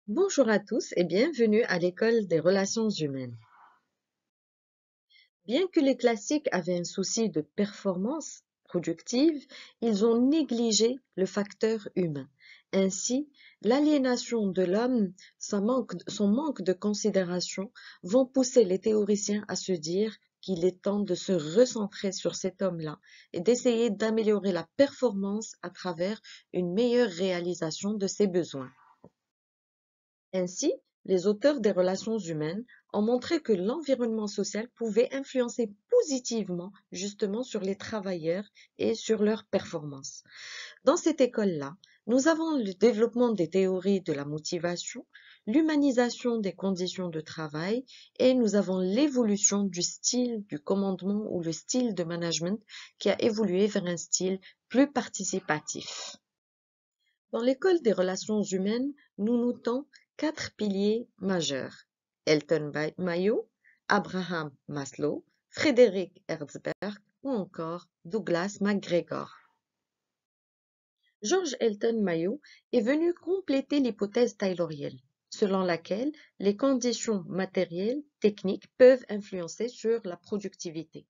Bonjour à tous et bienvenue à l'école des relations humaines. Bien que les classiques avaient un souci de performance productive, ils ont négligé le facteur humain. Ainsi, l'aliénation de l'homme, son manque de considération vont pousser les théoriciens à se dire qu'il est temps de se recentrer sur cet homme-là et d'essayer d'améliorer la performance à travers une meilleure réalisation de ses besoins. Ainsi, les auteurs des relations humaines ont montré que l'environnement social pouvait influencer positivement justement sur les travailleurs et sur leurs performances. Dans cette école-là, nous avons le développement des théories de la motivation, l'humanisation des conditions de travail et nous avons l'évolution du style du commandement ou le style de management qui a évolué vers un style plus participatif. Dans l'école des relations humaines, nous notons quatre piliers majeurs: Elton Mayo, Abraham Maslow, Frédéric Herzberg ou encore Douglas MacGregor. George Elton Mayo est venu compléter l'hypothèse taylorienne, selon laquelle les conditions matérielles, techniques peuvent influencer sur la productivité.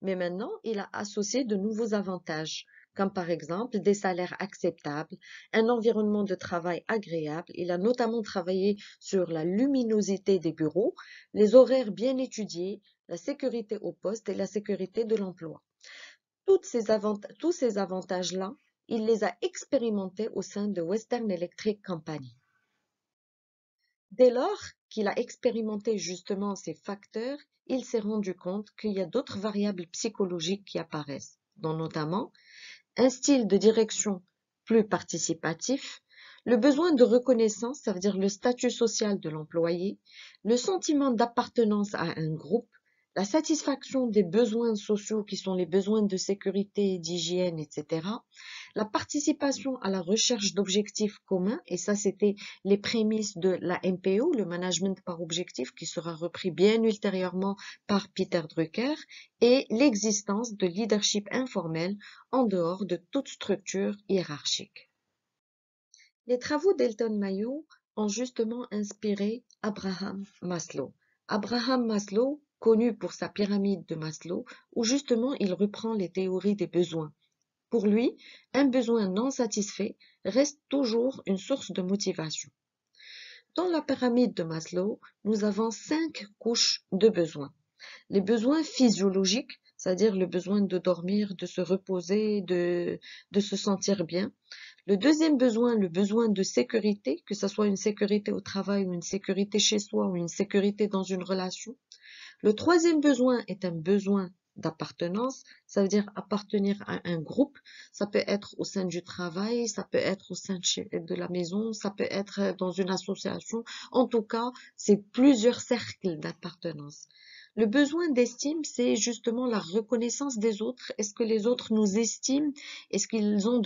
Mais maintenant, il a associé de nouveaux avantages, comme par exemple des salaires acceptables, un environnement de travail agréable. Il a notamment travaillé sur la luminosité des bureaux, les horaires bien étudiés, la sécurité au poste et la sécurité de l'emploi. Tous ces avantages-là, il les a expérimentés au sein de Western Electric Company. Dès lors qu'il a expérimenté justement ces facteurs, il s'est rendu compte qu'il y a d'autres variables psychologiques qui apparaissent, dont notamment un style de direction plus participatif, le besoin de reconnaissance, ça veut dire le statut social de l'employé, le sentiment d'appartenance à un groupe, la satisfaction des besoins sociaux qui sont les besoins de sécurité, d'hygiène, etc. La participation à la recherche d'objectifs communs, et ça c'était les prémices de la MPO, le management par objectif, qui sera repris bien ultérieurement par Peter Drucker, et l'existence de leadership informel en dehors de toute structure hiérarchique. Les travaux d'Elton Mayo ont justement inspiré Abraham Maslow. Abraham Maslow, connu pour sa pyramide de Maslow, où justement il reprend les théories des besoins. Pour lui, un besoin non satisfait reste toujours une source de motivation. Dans la pyramide de Maslow, nous avons 5 couches de besoins. Les besoins physiologiques, c'est-à-dire le besoin de dormir, de se reposer, de se sentir bien. Le deuxième besoin, le besoin de sécurité, que ce soit une sécurité au travail ou une sécurité chez soi ou une sécurité dans une relation. Le troisième besoin est un besoin d'appartenance, ça veut dire appartenir à un groupe. Ça peut être au sein du travail, ça peut être au sein de la maison, ça peut être dans une association. En tout cas, c'est plusieurs cercles d'appartenance. Le besoin d'estime, c'est justement la reconnaissance des autres. Est-ce que les autres nous estiment? Est-ce qu'ils ont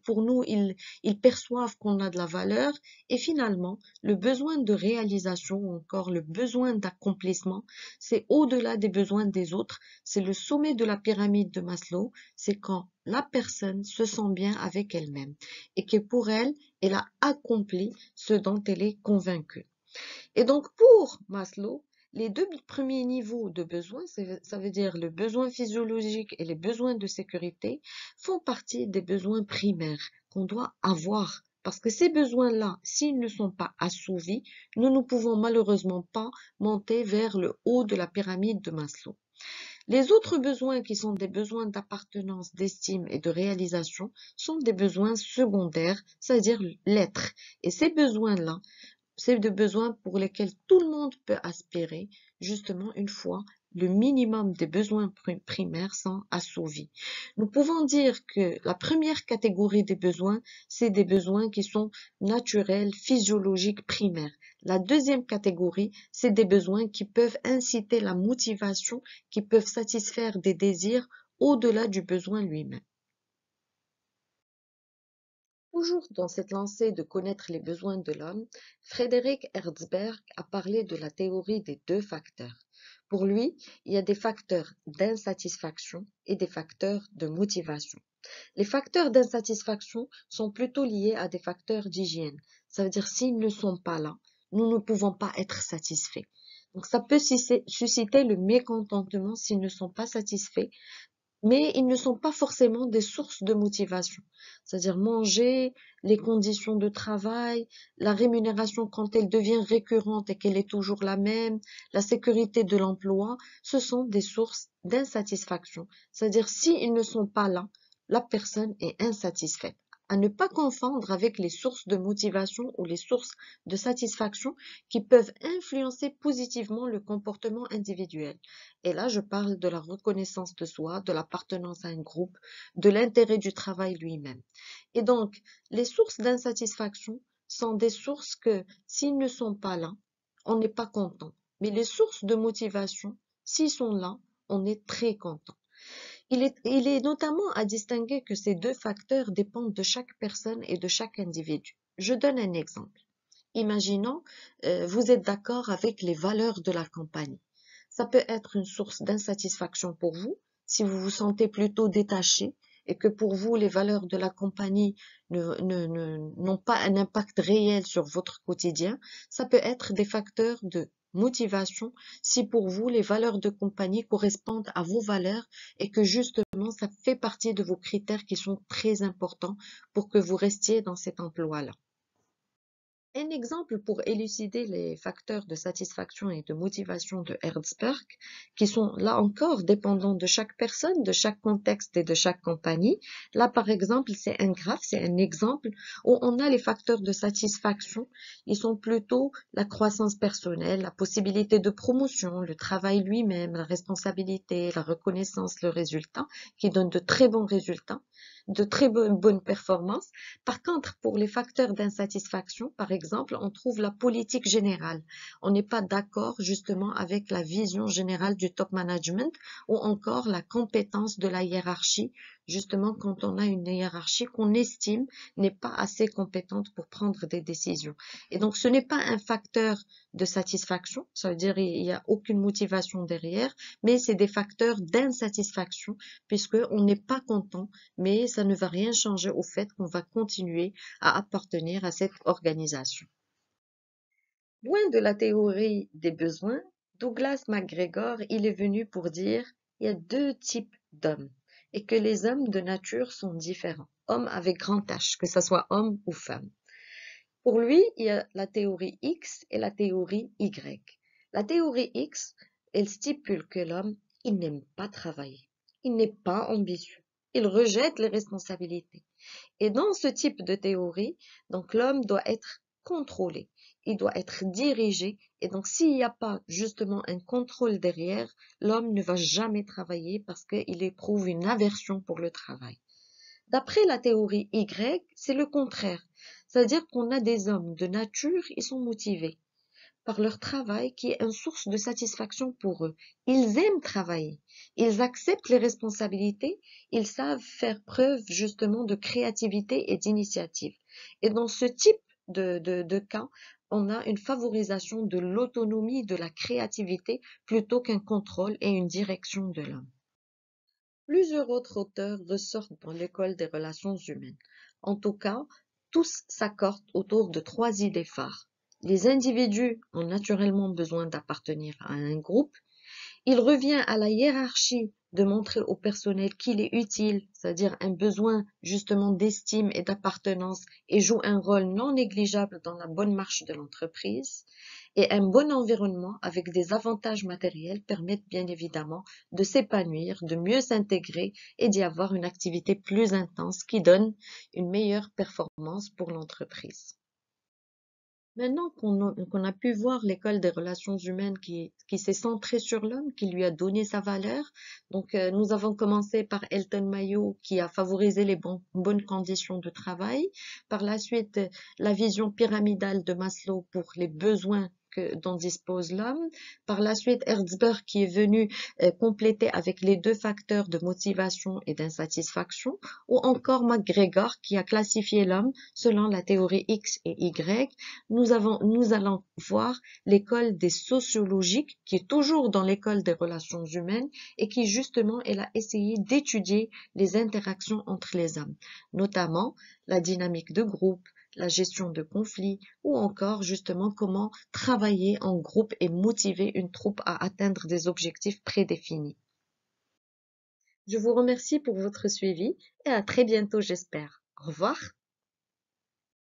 pour nous, ils perçoivent qu'on a de la valeur? Et finalement, le besoin de réalisation ou encore le besoin d'accomplissement, c'est au-delà des besoins des autres, c'est le sommet de la pyramide de Maslow, c'est quand la personne se sent bien avec elle-même et que pour elle, elle a accompli ce dont elle est convaincue. Et donc pour Maslow, les deux premiers niveaux de besoins, ça veut dire le besoin physiologique et les besoins de sécurité, font partie des besoins primaires qu'on doit avoir. Parce que ces besoins-là, s'ils ne sont pas assouvis, nous ne pouvons malheureusement pas monter vers le haut de la pyramide de Maslow. Les autres besoins qui sont des besoins d'appartenance, d'estime et de réalisation sont des besoins secondaires, c'est-à-dire l'être. Et ces besoins-là, c'est des besoins pour lesquels tout le monde peut aspirer, justement une fois le minimum des besoins primaires sont assouvis. Nous pouvons dire que la première catégorie des besoins, c'est des besoins qui sont naturels, physiologiques, primaires. La deuxième catégorie, c'est des besoins qui peuvent inciter la motivation, qui peuvent satisfaire des désirs au-delà du besoin lui-même. Toujours dans cette lancée de connaître les besoins de l'homme, Frédéric Herzberg a parlé de la théorie des deux facteurs. Pour lui, il y a des facteurs d'insatisfaction et des facteurs de motivation. Les facteurs d'insatisfaction sont plutôt liés à des facteurs d'hygiène, Ça veut dire s'ils ne sont pas là, nous ne pouvons pas être satisfaits. Donc ça peut susciter le mécontentement s'ils ne sont pas satisfaits, mais ils ne sont pas forcément des sources de motivation. C'est-à-dire manger, les conditions de travail, la rémunération quand elle devient récurrente et qu'elle est toujours la même, la sécurité de l'emploi, ce sont des sources d'insatisfaction. C'est-à-dire s'ils ne sont pas là, la personne est insatisfaite. À ne pas confondre avec les sources de motivation ou les sources de satisfaction qui peuvent influencer positivement le comportement individuel. Et là, je parle de la reconnaissance de soi, de l'appartenance à un groupe, de l'intérêt du travail lui-même. Et donc, les sources d'insatisfaction sont des sources que, s'ils ne sont pas là, on n'est pas content. Mais les sources de motivation, s'ils sont là, on est très content. Il est notamment à distinguer que ces deux facteurs dépendent de chaque personne et de chaque individu. Je donne un exemple. Imaginons, vous êtes d'accord avec les valeurs de la compagnie. Ça peut être une source d'insatisfaction pour vous si vous vous sentez plutôt détaché et que pour vous, les valeurs de la compagnie n'ont pas un impact réel sur votre quotidien. Ça peut être des facteurs de motivation si pour vous, les valeurs de compagnie correspondent à vos valeurs et que justement, ça fait partie de vos critères qui sont très importants pour que vous restiez dans cet emploi-là. Un exemple pour élucider les facteurs de satisfaction et de motivation de Herzberg, qui sont là encore dépendants de chaque personne, de chaque contexte et de chaque compagnie. Là, par exemple, c'est un graphe, c'est un exemple où on a les facteurs de satisfaction. Ils sont plutôt la croissance personnelle, la possibilité de promotion, le travail lui-même, la responsabilité, la reconnaissance, le résultat, qui donnent de très bons résultats, de très bonnes performances. Par contre, pour les facteurs d'insatisfaction, par exemple, on trouve la politique générale. On n'est pas d'accord justement avec la vision générale du top management ou encore la compétence de la hiérarchie, justement quand on a une hiérarchie qu'on estime n'est pas assez compétente pour prendre des décisions. Et donc, ce n'est pas un facteur de satisfaction, ça veut dire il n'y a aucune motivation derrière, mais c'est des facteurs d'insatisfaction puisqu'on n'est pas content, mais ça ne va rien changer au fait qu'on va continuer à appartenir à cette organisation. Loin de la théorie des besoins, Douglas MacGregor, il est venu pour dire il y a deux types d'hommes et que les hommes de nature sont différents. Hommes avec grand H, que ce soit homme ou femme. Pour lui, il y a la théorie X et la théorie Y. La théorie X, elle stipule que l'homme, il n'aime pas travailler. Il n'est pas ambitieux. Il rejette les responsabilités. Et dans ce type de théorie, donc l'homme doit être contrôlé, il doit être dirigé. Et donc s'il n'y a pas justement un contrôle derrière, l'homme ne va jamais travailler parce qu'il éprouve une aversion pour le travail. D'après la théorie Y, c'est le contraire. C'est-à-dire qu'on a des hommes de nature, ils sont motivés par leur travail qui est une source de satisfaction pour eux. Ils aiment travailler, ils acceptent les responsabilités, ils savent faire preuve justement de créativité et d'initiative. Et dans ce type de cas, on a une favorisation de l'autonomie, de la créativité, plutôt qu'un contrôle et une direction de l'homme. Plusieurs autres auteurs ressortent dans l'école des relations humaines. En tout cas, tous s'accordent autour de trois idées phares. Les individus ont naturellement besoin d'appartenir à un groupe. Il revient à la hiérarchie de montrer au personnel qu'il est utile, c'est-à-dire un besoin justement d'estime et d'appartenance, et joue un rôle non négligeable dans la bonne marche de l'entreprise. Et un bon environnement avec des avantages matériels permettent bien évidemment de s'épanouir, de mieux s'intégrer et d'y avoir une activité plus intense qui donne une meilleure performance pour l'entreprise. Maintenant qu'on a pu voir l'école des relations humaines qui s'est centrée sur l'homme, qui lui a donné sa valeur, donc nous avons commencé par Elton Mayo qui a favorisé les bonnes conditions de travail. Par la suite, la vision pyramidale de Maslow pour les besoins dont dispose l'homme. Par la suite, Herzberg qui est venu compléter avec les deux facteurs de motivation et d'insatisfaction, ou encore MacGregor qui a classifié l'homme selon la théorie X et Y. Nous allons voir l'école des sociologiques, qui est toujours dans l'école des relations humaines et qui justement, elle a essayé d'étudier les interactions entre les hommes, notamment la dynamique de groupe, la gestion de conflits ou encore justement comment travailler en groupe et motiver une troupe à atteindre des objectifs prédéfinis. Je vous remercie pour votre suivi et à très bientôt, j'espère. Au revoir.